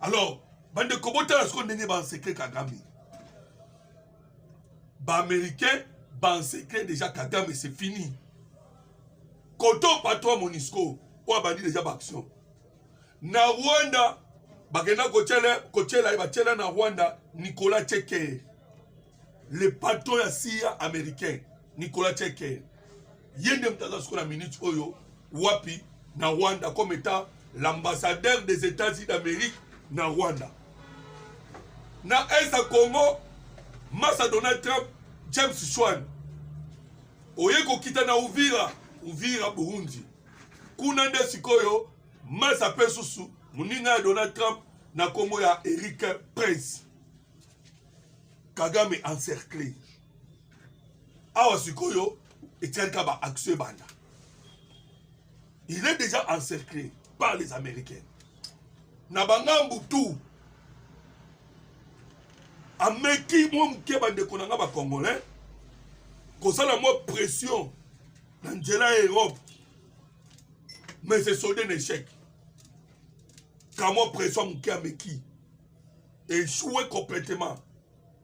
Alors, bande kobota la seconde n'est pas en secret Kagame. Bah américain, bah en secret déjà Kagame, c'est fini. Koto patron Monisco, ou abandi déjà action. Na Rwanda, bagena kochela na Rwanda, Nicolas Tcheke. Le patron ya CIA américain, Nicolas Tcheke. Yende mtaza siko na minute oyo, wapi, na Rwanda, comme étant l'ambassadeur des États-Unis d'Amérique, na Rwanda. Na Est Congo, Massa Donald Trump, James Schwan. Oyeko kita na Uvira Burundi. Kuna nde sikoyo, Massa Pesusu, muninga ya Donald Trump, na Congo ya Eric Prince. Kagame encerclé. Awa sikoyo, Etienne Kaba action banda. Il est déjà encerclé par les Américains. Nabangambu tout. Ameki moi mke bande konanga ba Congolais. Kosala moi pression dans Njela Europe. Mais c'est soldé un échec. Quand moi pression mke ameki échoué complètement.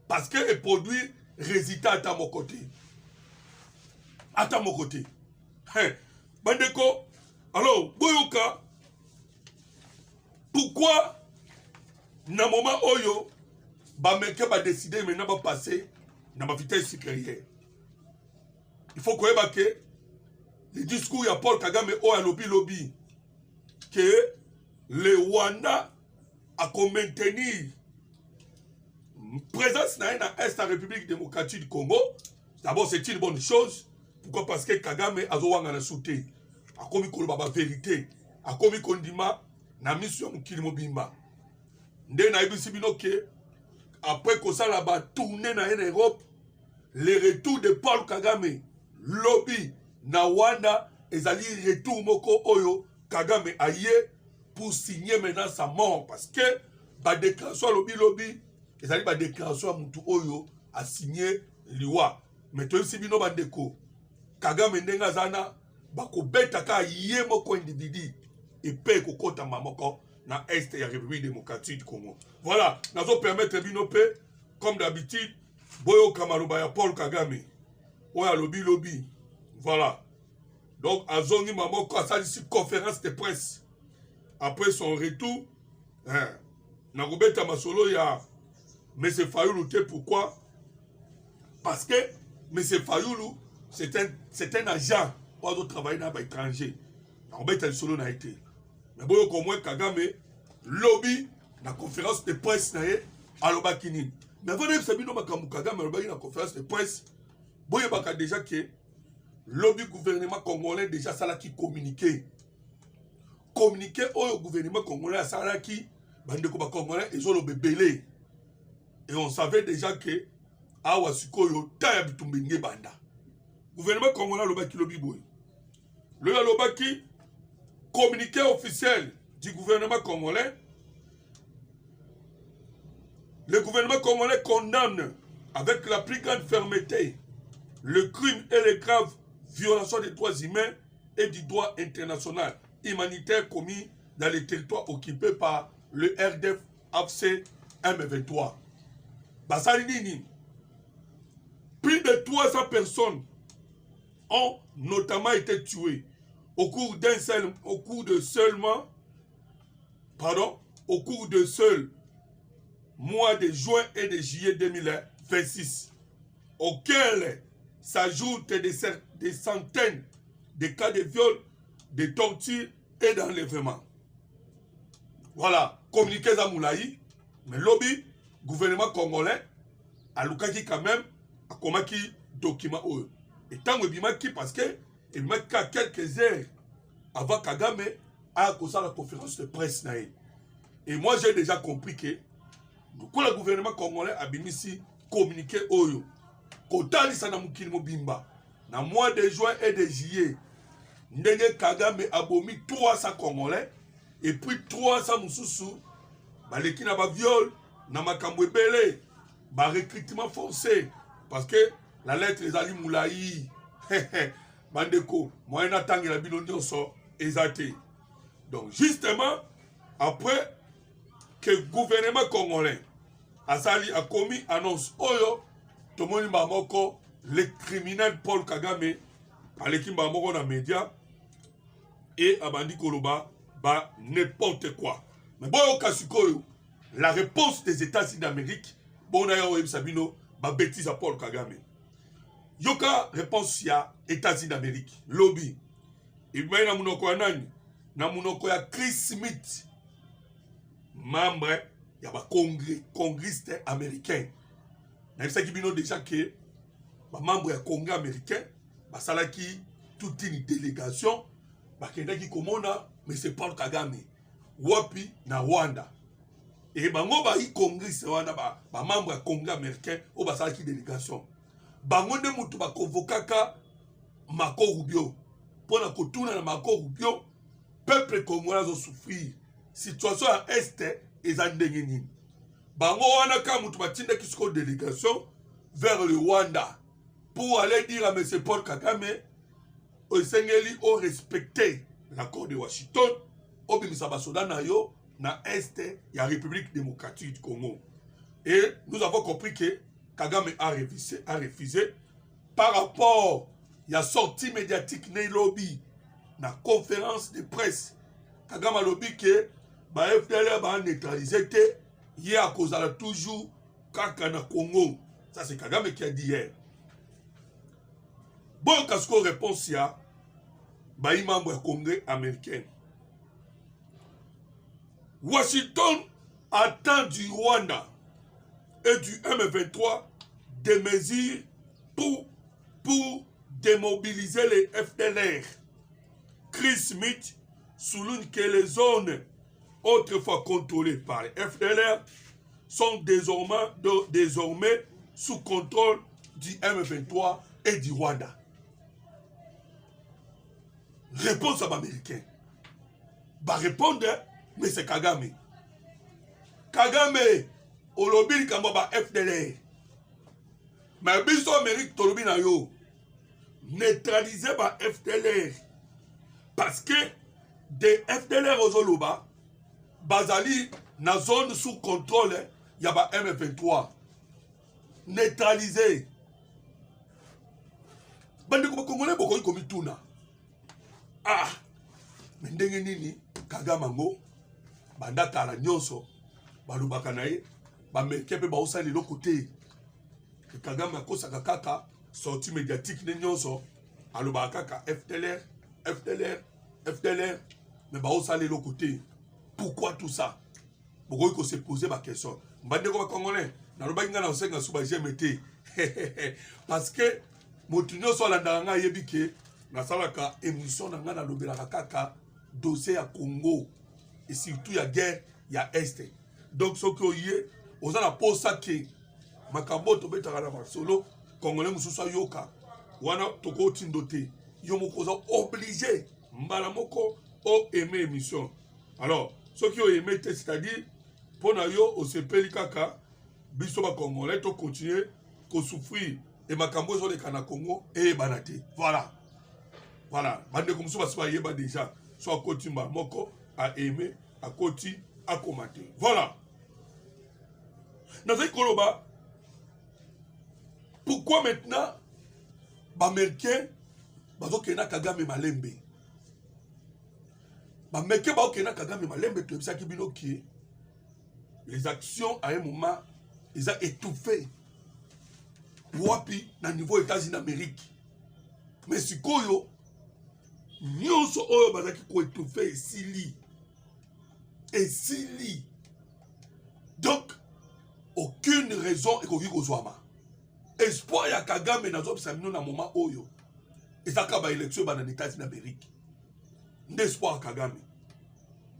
Parce que il produit résultat à mon côté. À mon côté. Hein. Bandeko. Alors, Boyoka. Pourquoi, dans le moment où Bameke va décider maintenant de passer dans la vitesse supérieure? Il faut que le discours de Paul Kagame a lobby que le Rwanda a maintenu présence dans l'Est de la République démocratique du Congo. D'abord, c'est une bonne chose. Pourquoi? Parce que Kagame a zouanga na souté. A commis la vérité. A commis condiment. Na mission Kilimo Bimba. Nde na ibisibino ke après que ça là-bas tourner en Europe, le retour de Paul Kagame, lobby na Rwanda, ezali retour moko oyo Kagame aye pour signer maintenant sa mort parce que ba déclaration lobby ezali ba déclaration mutu oyo a signé liwa. Mais to ibisibino bandeko Kagame ndenga zana ba ko beta ka ye moko individu. Et paye kokota mamoko na Est ya République démocratique du Congo. Voilà, nous allons permettre binope comme d'habitude boyo kamaluba ya Paul Kagame. Oya lobby. Voilà. Donc azongi mamoko a sali conférence de presse après son retour. Na robeta masolo ya M. Fayoulou. Pourquoi? Parce que M. Fayoulou c'est un agent pour travailler dans l'étranger. Na robeta solo na été. Mais bon, comme moi, Kagame, lobby, la conférence de presse, à l'Obakini. Mais vous savez, Kagame, la conférence de presse, bon, il y a déjà que lobby gouvernement congolais, déjà, ça là qui communiquait. Communiquer au gouvernement congolais, ça là qui, bande congolais, ils ont le bébé. Et on savait déjà que, awa sikoyo, ta bitumbenge banda. Gouvernement congolais, l'Obaki lobby boy. Le l'Obaki, communiqué officiel du gouvernement congolais, le gouvernement congolais condamne avec la plus grande fermeté le crime et les graves violations des droits humains et du droit international humanitaire commis dans les territoires occupés par le RDF AFC M23. Basalinini, plus de 300 personnes ont notamment été tuées au cours de seul mois de juin et de juillet 2026, auxquels s'ajoutent des centaines de cas de viol, de torture et d'enlèvement. Voilà, communiqué Zamoulaï, mais lobby, gouvernement congolais, a l'okaki quand même, a komaki document. Et tant que parce que il met qu'à quelques heures avant Kagame à cause de la conférence de presse. Et moi j'ai déjà compris que le gouvernement congolais a bien ici communiqué Oyo. Kotali sana mukilimo bimba. Na mois de juin et de juillet, Ndenge Kagame a bomi 300 Congolais et puis 300 Moussoussou. Baleki na ba viol, na makambo ebele, ba recrutement forcé. Parce que la lettre les Ali Moulaï. Bandeko, moi je n'attends la bino nyonso ezate. Donc justement, après que le gouvernement congolais a commis annonce oyo tomoni mamoko le criminel Paul Kagame aleki mamoko na média et abandi koloba ba n'importe quoi. Mais bon kasikoyo la réponse des États-Unis d'Amérique bon d'ailleurs web sabino ba bêtise à Paul Kagame. Yoka réponse ya États-Unis d'Amérique lobby. Ibaya na munoko ya nani? Na munoko ya Chris Smith membre ya ba congressiste américain. Na bisa kibino déjà que ba membre ya congrès américain ba salaki toute une délégation ba kendaki komona mais c'est Paul Kagame wapi na Rwanda. Et bango ba i congrès wana ba membre ya congrès américain o ba salaki délégation. Bango de mutu ba convokaka Marco Rubio pour na kotuna na Marco Rubio peuple congolais a souffrir situation à est et à ndengeni bango wana ka mutu batinda kisiko délégation vers le Rwanda pour aller dire à M. Paul Kagame au Sengeli au respecter l'accord de Washington au bimisa basoda na yo na est et la République démocratique du Congo. Et nous avons compris que Kagame a refusé par rapport à la sortie médiatique Nairobi na conférence de presse. Kagame a lobby que ba FDLR va neutraliser te hier à cause de toujours kaka na Congo. Ça c'est Kagame qui a dit hier. Bon kasko réponse ya ba i membre du Congrès américain. Washington attend du Rwanda et du M23 des mesures pour démobiliser les FDLR. Chris Smith souligne que les zones autrefois contrôlées par les FDLR sont désormais sous contrôle du M23 et du Rwanda. Réponse à l'américain. Va répondre, mais c'est Kagame. Kagame, au lobby de FDLR. Mais biso Amérique, to lobby na yo. Neutraliser par FDLR. Parce que des FDLR aux Oloba, Bazali, na zone sous contrôle, il y a M23. Neutraliser. Bande ko Congolais boko ikomi tuna. Ah, ndenge nini Kagame ngo banda kala nyonso balubaka na ye ba mekepe ba osali lokote. Kagame akosaka kaka sortie médiatique ne nyonso alobaka kaka FDLR mais ba osali lokote. Pourquoi tout ça? Pourquoi il se poser ma question? Bande ko Congolais na lobaki ngana osenga suba GMT. Parce que motunyo so la ndanga yebike na salaka émission na ngana lobelaka kaka dossier à Congo et surtout ya guerre ya est. Donc ce que yé ozana posa ke makambo to betaka na solo Congolais mususu yoka wana toko tindote yo mokoza obligé mbala moko o aimer émission. Alors ce qui ont aimé c'est-à-dire pour na yo o sepeli kaka biso ba Congolais to continuer ko souffrir et makambo zo le kana Congo et banate. Voilà. Voilà, bande comme ça va yeba déjà soit côté moko à aimer à côté à commenter. Voilà. Dans ce koloba pourquoi maintenant ba américain bazo kena Kagame malembe. Ba américain ba kena Kagame malembe to bisa kibino ki les actions à un moment ils ont étouffé. Wapi na niveau États-Unis d'Amérique. Mais sikoyo nyonso oyo bazaki ko étouffer esili. Donc aucune raison ekoki kozwama. Espoir ya Kagame na zo bisamino na moment oyo ezaka ba élection ba na États-Unis d'Amérique. N'espoir Kagame.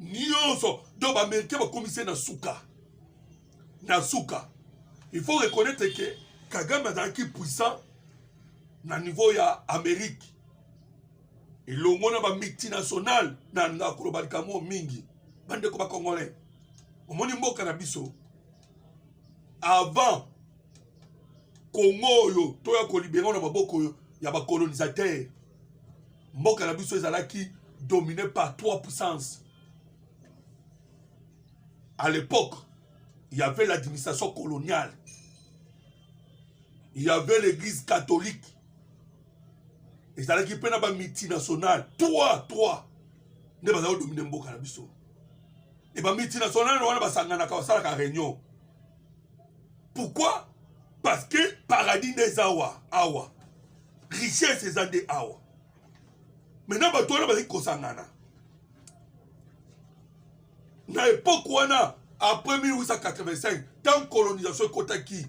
Nyonso donc ba américain ba commissaire na suka. Il faut reconnaître que Kagame azaki puissant na niveau ya Amérique. Et l'ongona ba multinational na ngakolo balikamo mingi bande ko ba Congolais omoni mboka na biso avant Congo yo to ya ko libérer na maboko yo ya ba colonisateur mboka na biso ezalaki dominé par 3 puissances à l'époque, il y avait l'administration coloniale. Il y avait l'église catholique. Et ça qui prend un multinational. Toi. Ne va pas dominer Mboka na biso. Et ba multinational on va sangana ka sala ka réunion. Pourquoi? Parce que paradis des awa. Richesse des ande awa. Maintenant ba toi na ba ko sangana. Na époque wana après 1885, tant colonisation kotaki.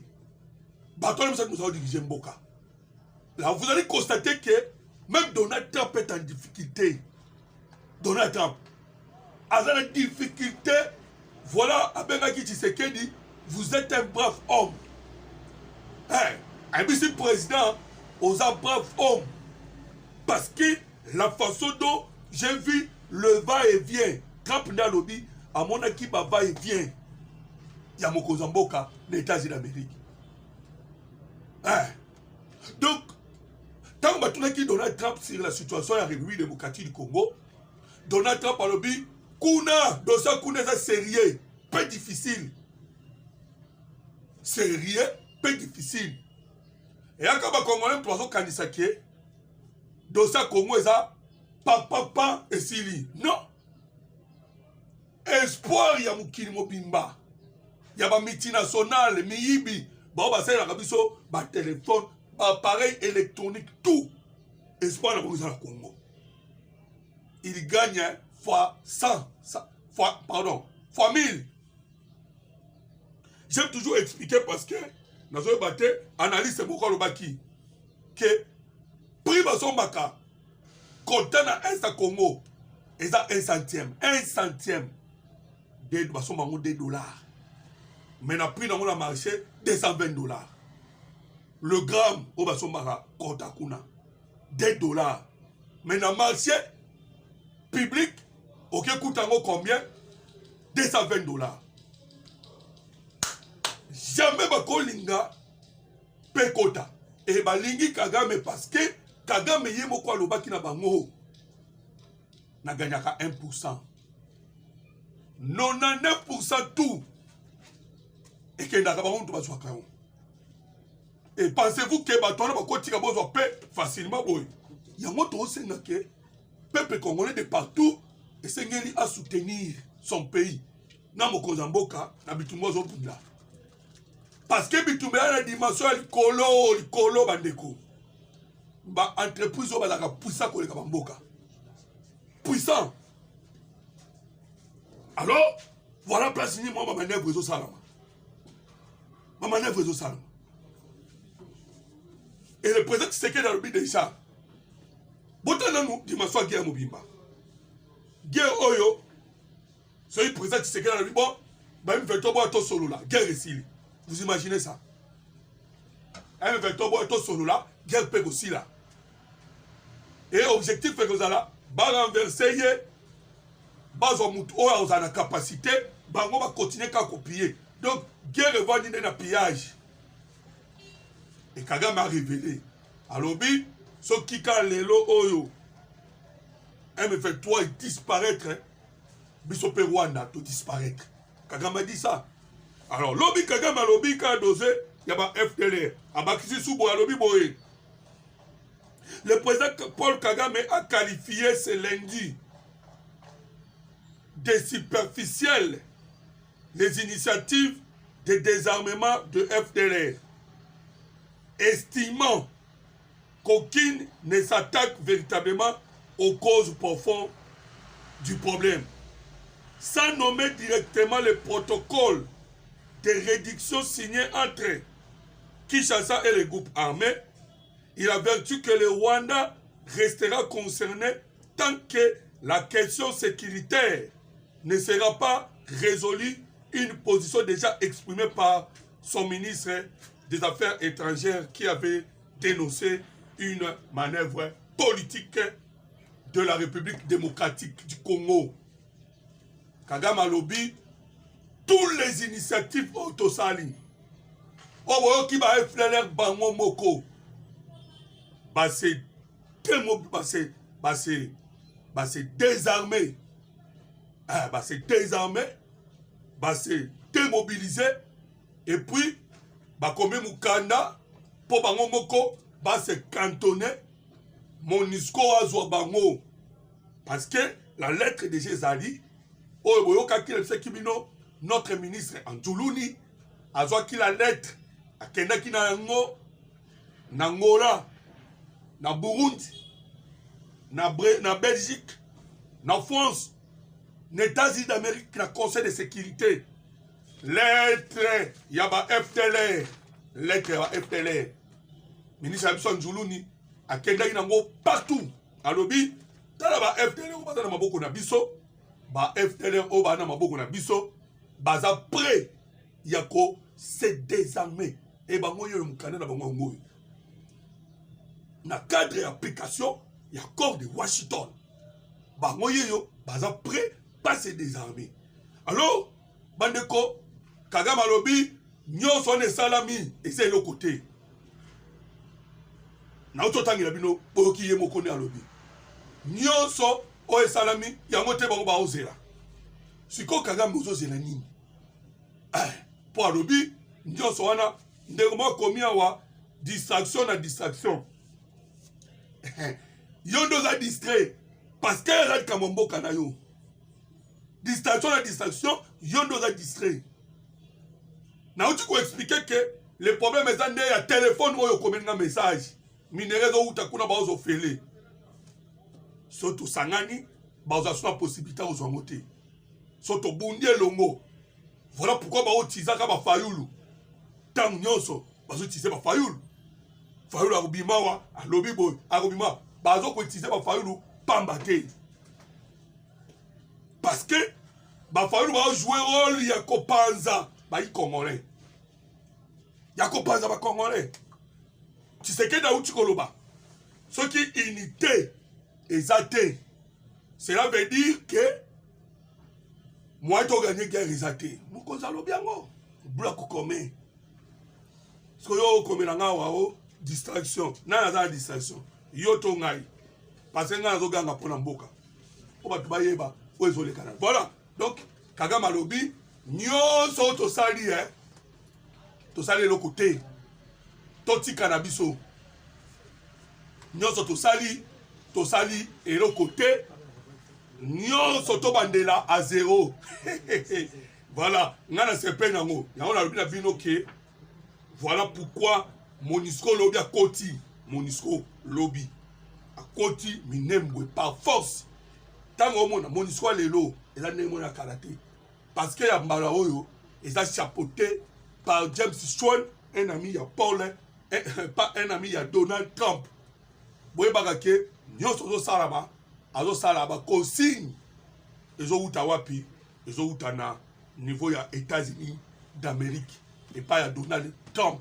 Ba toi na nous a dirigé Mboka. Là vous allez constater que même Donald Trump est en difficulté. Donald Trump a la difficulté. Voilà, Abengaki Tshisekedi, vous êtes un brave homme. Un vice président, aux un brave homme. Parce que la façon dont j'ai vu le va-et-vient, Trump n'a lobby, à mon équipe va-et-vient. Il y a Moko Zamboka, les États-Unis d'Amérique. Donc, tant que Donald Trump sur la situation de la République démocratique du Congo, Donald Trump a lobby, Kuna, dossier Kuna c'est sérieux, peu difficile. Sérieux, peu difficile. Et quand on Congolais poisson Kanisaki, dossier Congo est papa et Sili. Non. Espoir ya mukili mobimba. Ya ba multinational, miyibi, ba ba sala kabiso, ba téléphone, ba appareil électronique, tout. Espoir na boza na Congo. Il gagne fois 100, fois 1000. J'aime toujours expliquer parce que dans un bâtiment, analyse c'est beaucoup le baki que prix bason baka content à 1 Congo et ça 1 centième de bason bango $2. Mais na prix dans le marché $220. Le gramme au bason baka kontakuna $2. Mais dans le marché public, ok, coûte combien? $220. Jamais bakolinga pekota. Et balingi Kagame parce que Kagame yemo kwa lobaki na bango. Na gagnaka 1%. 99% tout. Et que n'a pas honte baswa kaon. Et pensez-vous que batona bakotika bozwa paix facilement boy. Yango to senga ke peuple congolais de partout et Sengeli à soutenir son pays. Na Mokozamboka, na bitumbo zobunda. Parce que bitumbo a la dimension likolo bandeko. Ba entreprise ba la puissant ko le kabamboka. Puissant. Alors, voilà place ni moi ma manœuvre zo salama. Ma manœuvre zo salama. Et le président Tshisekedi a le but déjà. Botana nous dimension guerre mobimba. Guerre oyo. Soy président Tshisekedi a le but bon, ba me fait to solo là, guerre ici. Vous imaginez ça? Un fait to solo là, guerre peut aussi là. Et objectif fait que ça là, ba renverser yé, ba zo mutu oyo a la capacité, ba ngo va continuer qu'à copier. Donc guerre va venir dans pillage. Et Kagame a révélé. Alors bi ce qui quand lelo oyo M23 disparaître, Bisope Rwanda to disparaître. Kagame a dit ça. Alors lobby Kagame a lobby quand dosé, il y a pas FDLR. Abakisi Soubo a lobby boé. Le président Paul Kagame a qualifié ce lundi de superficielles les initiatives de désarmement de FDLR, estimant qu'aucune ne s'attaque véritablement aux causes profondes du problème. Sans nommer directement le protocole de réduction signé entre Kinshasa et les groupes armés, il avertit que le Rwanda restera concerné tant que la question sécuritaire ne sera pas résolue, une position déjà exprimée par son ministre des Affaires étrangères qui avait dénoncé une manœuvre politique de la République démocratique du Congo. Kagame lobby toutes les initiatives autosali. Oh, qui va FDLR bango moko. C'est désarmé. C'est désarmé. se démobiliser et puis bakome mukanda po bango moko se cantonner MONUSCO azwa bango parce que la lettre de Jézali oyo boyoka kila sekibino notre ministre Antouluni azwa ki la lettre akendaki na yango na Angola na Burundi na Belgique na France na États-Unis d'Amérique na Conseil de sécurité lettre yaba FTLR lettre yaba FTLR ministre Abson Zuluni akendaki nango partout alobi tala ba FTLR o bazana maboko na biso ba FTLR o bana maboko na biso baza prêt yako se désarmer et bango yo mukana na bango ngoyo na cadre d'application ya accord de Washington bango yo baza prêt pas se désarmer alors bandeko Kagame alobi nyonso ne salami et c'est le côté na ototangira bino boki ye moko ne alobi nyonso o esalami yango te bango ba ozela siko Kagame ozozela nini po alobi nyonso wana ndeko mo komi awa distraction na distraction yo ndo za distrait parce que la kamomboka na yo distraction na distraction yo ndo za distrait na uti ko expliquer que le problème est dans ya téléphone oyo komenga message minere zo uta kuna ba ozo fele soto sangani ba ozo sona possibilité ozo ngote soto bundi elongo voilà pourquoi ba otiza ka ba fayulu tam nyonso ba zo tize ba fayulu fayulu akobima wa alobi boy akobima ba zo ko tize ba fayulu pamba te parce que ba fayulu ba jouer rôle ya kopanza ba i congolais ya kopanza ba congolais Tshisekedi a uti koloba soki unité exate cela veut dire que moi to gagner guerre exate mukonza lobiango bula kokome so yo komela nga wa distraction na za distraction yo to ngai parce que nga zo ganga pona mboka o ba tubayeba o ezolekana voilà donc Kagame alobi nyonso to sali to sali le côté toti cannabis nyonso to sali et le côté nyonso to bandela à zéro voilà ngana sepe nango yango na lobi na bino ke voilà pourquoi MONUSCO lobby a koti MONUSCO lobby a koti minembwe par force tango mona MONUSCO lelo eza ndenge na karaté parce que ya mbala oyo eza chapeauté par James Schwan un ami ya Paul pas un ami ya Donald Trump boye bakake nyonso zo salaba azo salaba consigne ezo uta wapi ezo uta na niveau ya États-Unis d'Amérique et pas ya Donald Trump